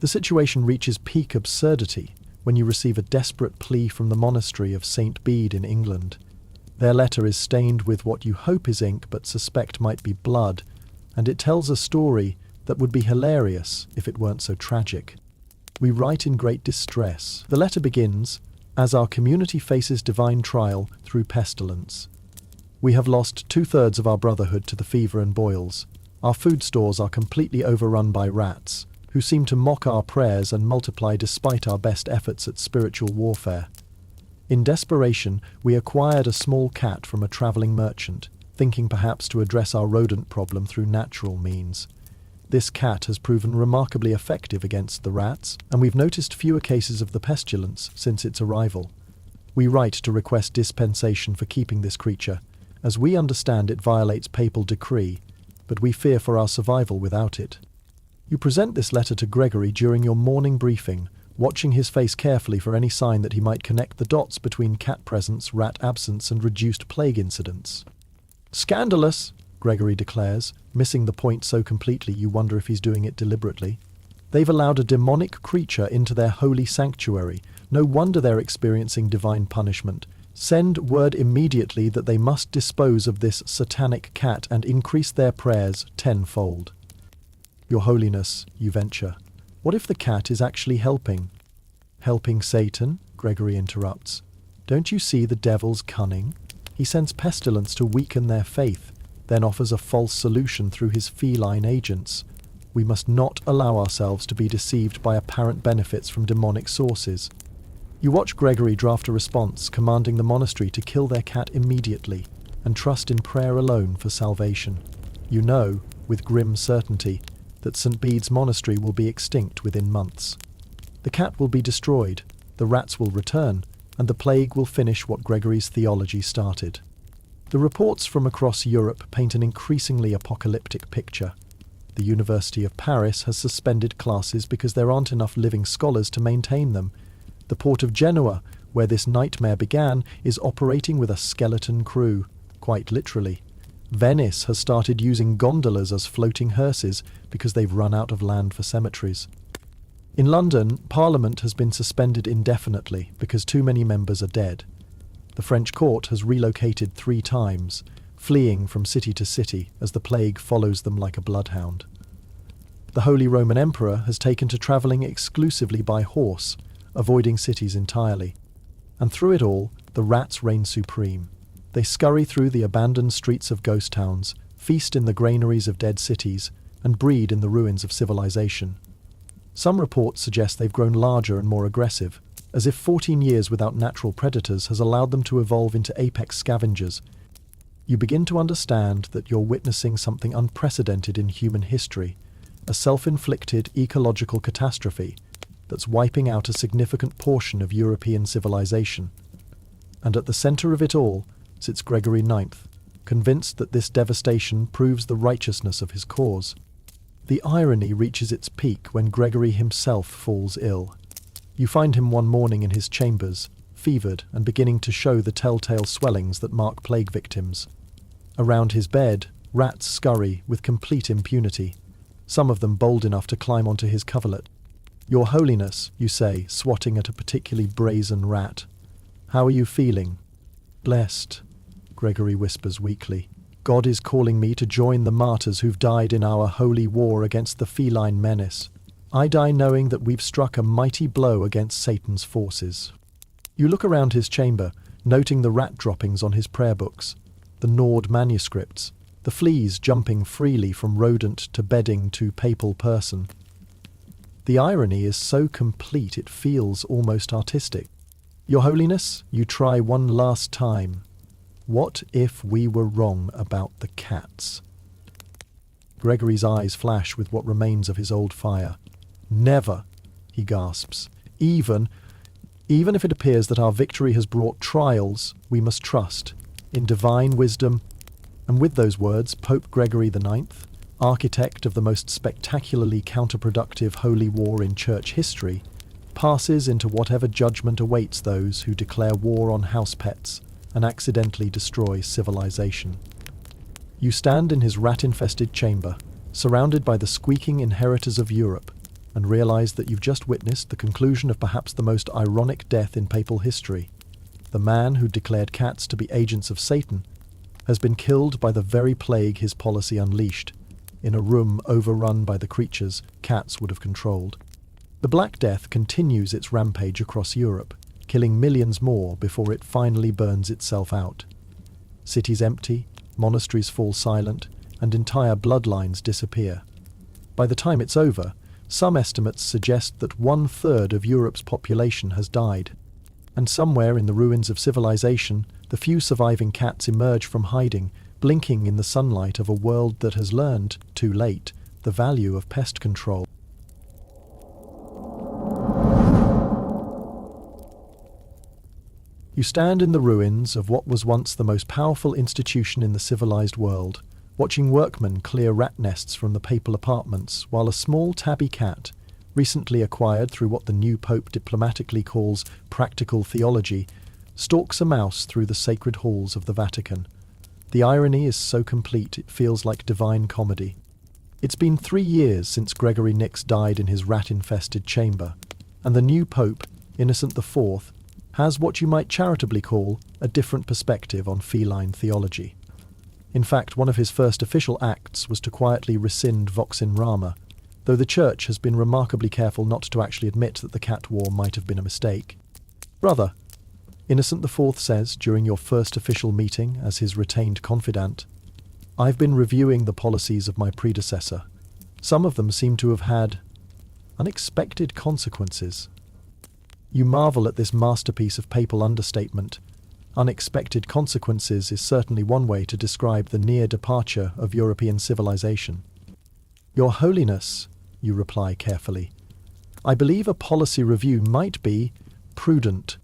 S1: The situation reaches peak absurdity when you receive a desperate plea from the monastery of St. Bede in England. Their letter is stained with what you hope is ink but suspect might be blood, and it tells a story that would be hilarious if it weren't so tragic. We write in great distress. The letter begins, "As our community faces divine trial through pestilence. We have lost 2/3 of our brotherhood to the fever and boils. Our food stores are completely overrun by rats, who seem to mock our prayers and multiply despite our best efforts at spiritual warfare. In desperation, we acquired a small cat from a travelling merchant, thinking perhaps to address our rodent problem through natural means. This cat has proven remarkably effective against the rats, and we've noticed fewer cases of the pestilence since its arrival. We write to request dispensation for keeping this creature, as we understand it violates papal decree, but we fear for our survival without it." You present this letter to Gregory during your morning briefing, watching his face carefully for any sign that he might connect the dots between cat presence, rat absence, and reduced plague incidents. "Scandalous," Gregory declares, missing the point so completely you wonder if he's doing it deliberately. "They've allowed a demonic creature into their holy sanctuary. No wonder they're experiencing divine punishment. Send word immediately that they must dispose of this satanic cat and increase their prayers tenfold." "Your Holiness," you venture, "what if the cat is actually helping?" "Helping Satan?" Gregory interrupts. "Don't you see the devil's cunning? He sends pestilence to weaken their faith, then offers a false solution through his feline agents. We must not allow ourselves to be deceived by apparent benefits from demonic sources." You watch Gregory draft a response commanding the monastery to kill their cat immediately and trust in prayer alone for salvation. You know, with grim certainty, that St. Bede's monastery will be extinct within months. The cat will be destroyed, the rats will return, and the plague will finish what Gregory's theology started. The reports from across Europe paint an increasingly apocalyptic picture. The University of Paris has suspended classes because there aren't enough living scholars to maintain them. The port of Genoa, where this nightmare began, is operating with a skeleton crew, quite literally. Venice has started using gondolas as floating hearses because they've run out of land for cemeteries. In London, Parliament has been suspended indefinitely because too many members are dead. The French court has relocated 3 times, fleeing from city to city as the plague follows them like a bloodhound. The Holy Roman Emperor has taken to travelling exclusively by horse, avoiding cities entirely. And through it all, the rats reign supreme. They scurry through the abandoned streets of ghost towns, feast in the granaries of dead cities, and breed in the ruins of civilization. Some reports suggest they've grown larger and more aggressive, as if 14 years without natural predators has allowed them to evolve into apex scavengers. You begin to understand that you're witnessing something unprecedented in human history, a self-inflicted ecological catastrophe that's wiping out a significant portion of European civilization. And at the center of it all sits Gregory IX, convinced that this devastation proves the righteousness of his cause. The irony reaches its peak when Gregory himself falls ill. You find him one morning in his chambers, fevered and beginning to show the telltale swellings that mark plague victims. Around his bed, rats scurry with complete impunity, some of them bold enough to climb onto his coverlet. "Your Holiness," you say, swatting at a particularly brazen rat. "How are you feeling?" "Blessed," Gregory whispers weakly. "God is calling me to join the martyrs who've died in our holy war against the feline menace. I die knowing that we've struck a mighty blow against Satan's forces." You look around his chamber, noting the rat droppings on his prayer books, the gnawed manuscripts, the fleas jumping freely from rodent to bedding to papal person. The irony is so complete it feels almost artistic. "Your Holiness, you try one last time. What if we were wrong about the cats?" Gregory's eyes flash with what remains of his old fire. "Never," he gasps. Even if it appears that our victory has brought trials, we must trust in divine wisdom. And with those words, Pope Gregory IX, architect of the most spectacularly counterproductive holy war in church history, passes into whatever judgment awaits those who declare war on house pets and accidentally destroy civilization. You stand in his rat-infested chamber, surrounded by the squeaking inheritors of Europe, and realize that you've just witnessed the conclusion of perhaps the most ironic death in papal history. The man who declared cats to be agents of Satan has been killed by the very plague his policy unleashed, in a room overrun by the creatures cats would have controlled. The Black Death continues its rampage across Europe, killing millions more before it finally burns itself out. Cities empty, monasteries fall silent, and entire bloodlines disappear. By the time it's over, some estimates suggest that 1/3 of Europe's population has died. And somewhere in the ruins of civilization, the few surviving cats emerge from hiding, blinking in the sunlight of a world that has learned, too late, the value of pest control. You stand in the ruins of what was once the most powerful institution in the civilized world, watching workmen clear rat nests from the papal apartments, while a small tabby cat, recently acquired through what the new pope diplomatically calls practical theology, stalks a mouse through the sacred halls of the Vatican. The irony is so complete it feels like divine comedy. It's been 3 years since Gregory IX died in his rat-infested chamber, and the new pope, Innocent IV, has what you might charitably call a different perspective on feline theology. In fact, one of his first official acts was to quietly rescind Vox in Rama, though the Church has been remarkably careful not to actually admit that the cat war might have been a mistake. "Brother," Innocent IV says during your first official meeting as his retained confidant, "I've been reviewing the policies of my predecessor. Some of them seem to have had unexpected consequences." You marvel at this masterpiece of papal understatement. Unexpected consequences is certainly one way to describe the near departure of European civilization. "Your Holiness," you reply carefully, "I believe a policy review might be prudent."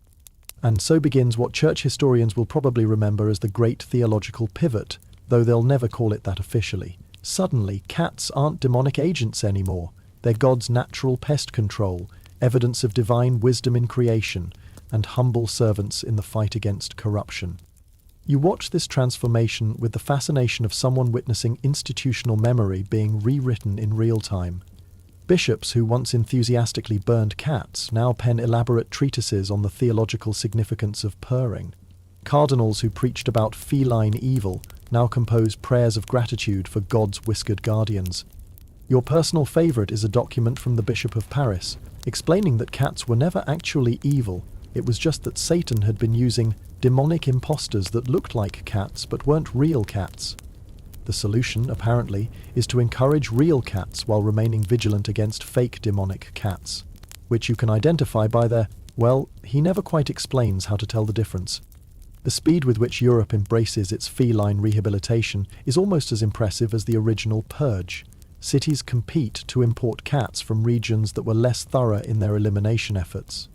S1: And so begins what church historians will probably remember as the Great Theological Pivot, though they'll never call it that officially. Suddenly, cats aren't demonic agents anymore. They're God's natural pest control, evidence of divine wisdom in creation, and humble servants in the fight against corruption. You watch this transformation with the fascination of someone witnessing institutional memory being rewritten in real time. Bishops who once enthusiastically burned cats now pen elaborate treatises on the theological significance of purring. Cardinals who preached about feline evil now compose prayers of gratitude for God's whiskered guardians. Your personal favourite is a document from the Bishop of Paris, explaining that cats were never actually evil. It was just that Satan had been using demonic imposters that looked like cats but weren't real cats. The solution, apparently, is to encourage real cats while remaining vigilant against fake demonic cats, which you can identify by their, well, he never quite explains how to tell the difference. The speed with which Europe embraces its feline rehabilitation is almost as impressive as the original Purge. Cities compete to import cats from regions that were less thorough in their elimination efforts.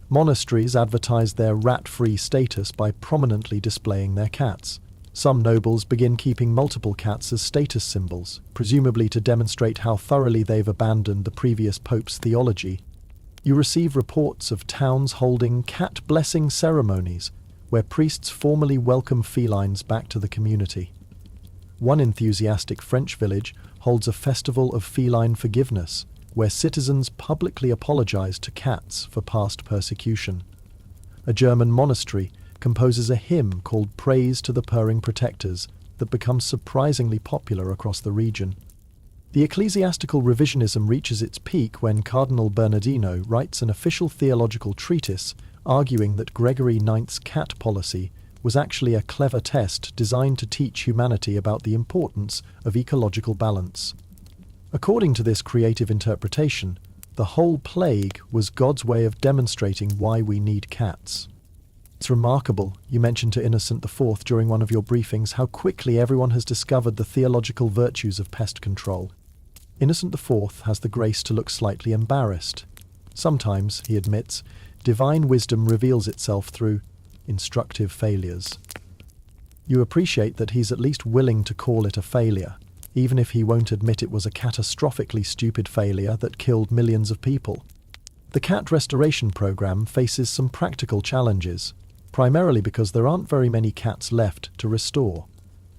S1: Monasteries advertise their rat-free status by prominently displaying their cats. Some nobles begin keeping multiple cats as status symbols, presumably to demonstrate how thoroughly they've abandoned the previous pope's theology. You receive reports of towns holding cat-blessing ceremonies, where priests formally welcome felines back to the community. One enthusiastic French village holds a festival of feline forgiveness, where citizens publicly apologize to cats for past persecution. A German monastery composes a hymn called Praise to the Purring Protectors that becomes surprisingly popular across the region. The ecclesiastical revisionism reaches its peak when Cardinal Bernardino writes an official theological treatise arguing that Gregory IX's cat policy was actually a clever test designed to teach humanity about the importance of ecological balance. According to this creative interpretation, the whole plague was God's way of demonstrating why we need cats. It's remarkable, you mentioned to Innocent IV during one of your briefings, how quickly everyone has discovered the theological virtues of pest control. Innocent IV has the grace to look slightly embarrassed. Sometimes, he admits, divine wisdom reveals itself through instructive failures. You appreciate that he's at least willing to call it a failure, even if he won't admit it was a catastrophically stupid failure that killed millions of people. The cat restoration program faces some practical challenges, primarily because there aren't very many cats left to restore.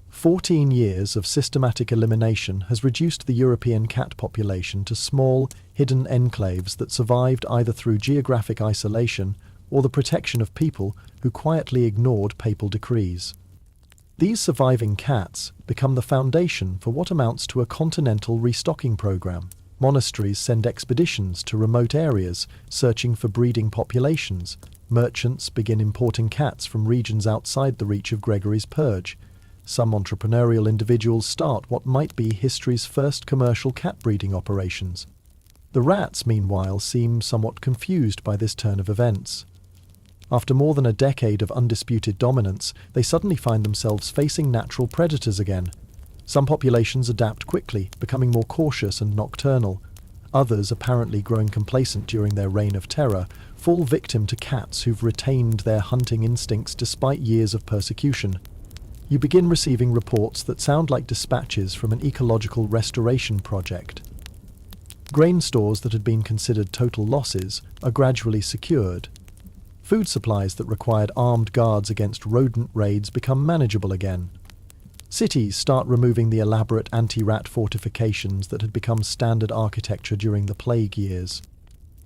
S1: 14 years of systematic elimination has reduced the European cat population to small, hidden enclaves that survived either through geographic isolation or the protection of people who quietly ignored papal decrees. These surviving cats become the foundation for what amounts to a continental restocking program. Monasteries send expeditions to remote areas searching for breeding populations. Merchants begin importing cats from regions outside the reach of Gregory's purge. Some entrepreneurial individuals start what might be history's first commercial cat breeding operations. The rats, meanwhile, seem somewhat confused by this turn of events. After more than a decade of undisputed dominance, they suddenly find themselves facing natural predators again. Some populations adapt quickly, becoming more cautious and nocturnal. Others, apparently growing complacent during their reign of terror, fall victim to cats who've retained their hunting instincts despite years of persecution. You begin receiving reports that sound like dispatches from an ecological restoration project. Grain stores that had been considered total losses are gradually secured. Food supplies that required armed guards against rodent raids become manageable again. Cities start removing the elaborate anti-rat fortifications that had become standard architecture during the plague years.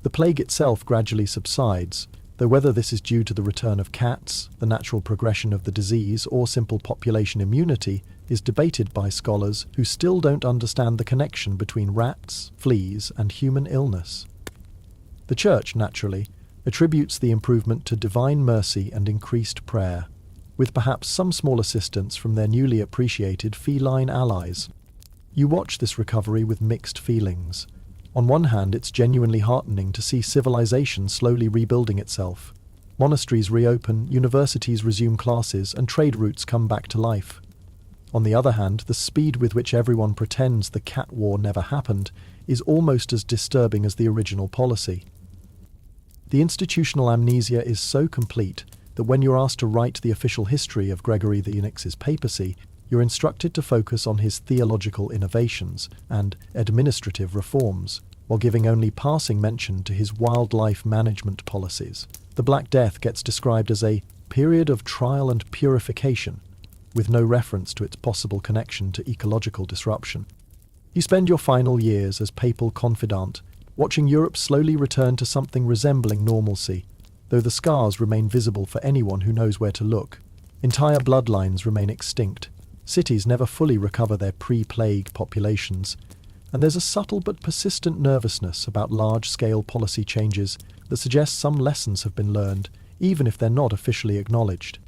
S1: The plague itself gradually subsides, though whether this is due to the return of cats, the natural progression of the disease, or simple population immunity is debated by scholars who still don't understand the connection between rats, fleas, and human illness. The Church, naturally, attributes the improvement to divine mercy and increased prayer, with perhaps some small assistance from their newly appreciated feline allies. You watch this recovery with mixed feelings. On one hand, it's genuinely heartening to see civilization slowly rebuilding itself. Monasteries reopen, universities resume classes, and trade routes come back to life. On the other hand, the speed with which everyone pretends the cat war never happened is almost as disturbing as the original policy. The institutional amnesia is so complete that when you're asked to write the official history of Gregory IX's papacy, you're instructed to focus on his theological innovations and administrative reforms, while giving only passing mention to his wildlife management policies. The Black Death gets described as a period of trial and purification, with no reference to its possible connection to ecological disruption. You spend your final years as papal confidant, watching Europe slowly return to something resembling normalcy, though the scars remain visible for anyone who knows where to look. Entire bloodlines remain extinct. Cities never fully recover their pre-plague populations, and there's a subtle but persistent nervousness about large-scale policy changes that suggests some lessons have been learned, even if they're not officially acknowledged.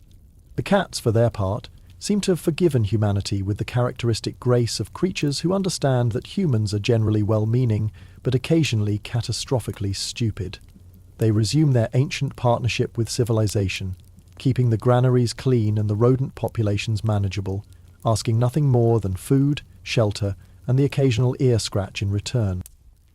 S1: The cats, for their part, seem to have forgiven humanity with the characteristic grace of creatures who understand that humans are generally well-meaning, but occasionally catastrophically stupid. They resume their ancient partnership with civilization, keeping the granaries clean and the rodent populations manageable, asking nothing more than food, shelter, and the occasional ear scratch in return.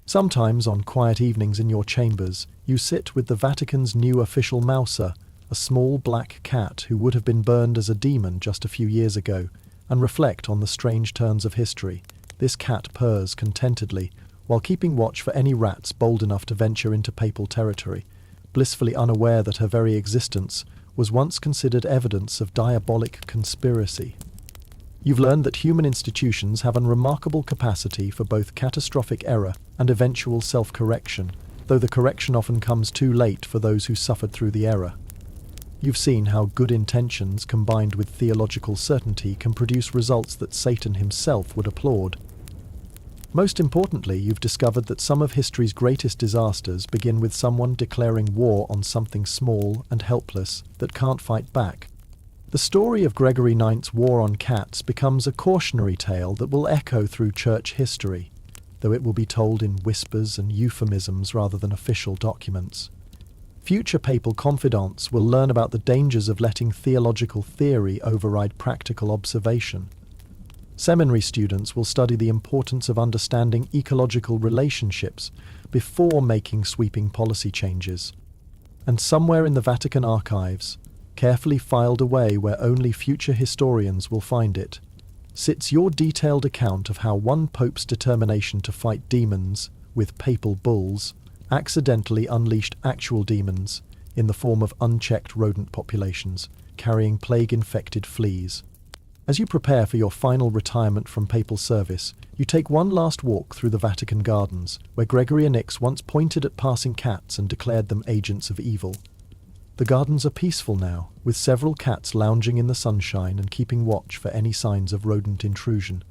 S1: Sometimes, on quiet evenings in your chambers, you sit with the Vatican's new official mouser, a small black cat who would have been burned as a demon just a few years ago, and reflect on the strange turns of history. This cat purrs contentedly, while keeping watch for any rats bold enough to venture into papal territory, blissfully unaware that her very existence was once considered evidence of diabolic conspiracy. You've learned that human institutions have a remarkable capacity for both catastrophic error and eventual self-correction, though the correction often comes too late for those who suffered through the error. You've seen how good intentions combined with theological certainty can produce results that Satan himself would applaud. Most importantly, you've discovered that some of history's greatest disasters begin with someone declaring war on something small and helpless that can't fight back. The story of Gregory IX's war on cats becomes a cautionary tale that will echo through church history, though it will be told in whispers and euphemisms rather than official documents. Future papal confidants will learn about the dangers of letting theological theory override practical observation. Seminary students will study the importance of understanding ecological relationships before making sweeping policy changes. And somewhere in the Vatican archives, carefully filed away where only future historians will find it, sits your detailed account of how one pope's determination to fight demons with papal bulls accidentally unleashed actual demons in the form of unchecked rodent populations carrying plague-infected fleas. As you prepare for your final retirement from papal service, you take one last walk through the Vatican gardens, where Gregory IX once pointed at passing cats and declared them agents of evil. The gardens are peaceful now, with several cats lounging in the sunshine and keeping watch for any signs of rodent intrusion.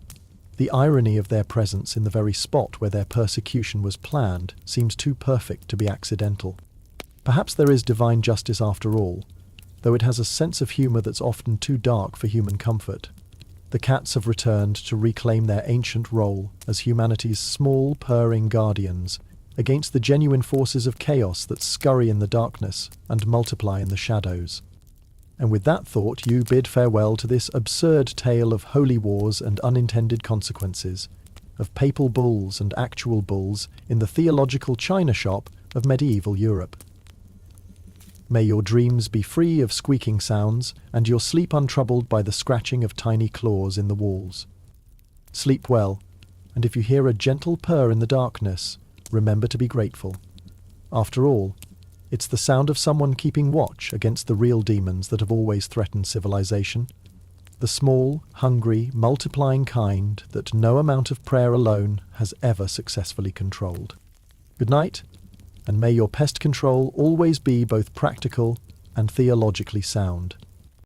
S1: The irony of their presence in the very spot where their persecution was planned seems too perfect to be accidental. Perhaps there is divine justice after all, though it has a sense of humour that's often too dark for human comfort. The cats have returned to reclaim their ancient role as humanity's small, purring guardians against the genuine forces of chaos that scurry in the darkness and multiply in the shadows. And with that thought, you bid farewell to this absurd tale of holy wars and unintended consequences, of papal bulls and actual bulls in the theological china shop of medieval Europe. May your dreams be free of squeaking sounds, and your sleep untroubled by the scratching of tiny claws in the walls. Sleep well, and if you hear a gentle purr in the darkness, remember to be grateful. After all, it's the sound of someone keeping watch against the real demons that have always threatened civilization. The small, hungry, multiplying kind that no amount of prayer alone has ever successfully controlled. Good night, and may your pest control always be both practical and theologically sound.